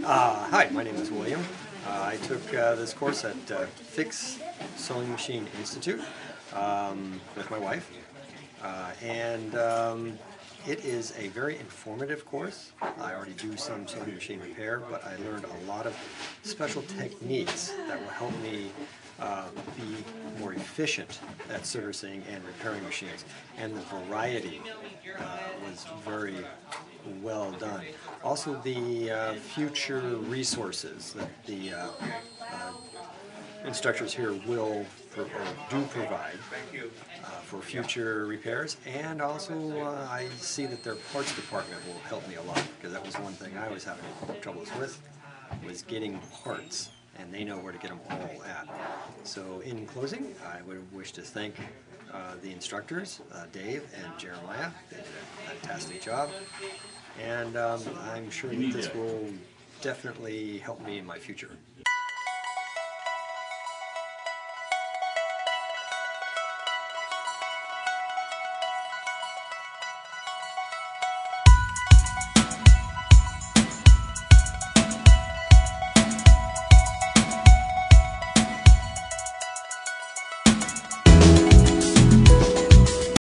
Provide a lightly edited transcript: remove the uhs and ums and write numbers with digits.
Hi, my name is William. I took this course at Fix Sewing Machine Institute with my wife, and it is a very informative course. I already do some sewing machine repair, but I learned a lot of special techniques that will help me be more efficient at servicing and repairing machines. And the variety was very well done. Also, the future resources that the instructors here will or do provide for future repairs, and also I see that their parts department will help me a lot, because that was one thing I was having troubles with, was getting parts, and they know where to get them all at. So in closing, I would wish to thank the instructors, Dave and Jeremiah. They did a fantastic job, and I'm sure that this will definitely help me in my future.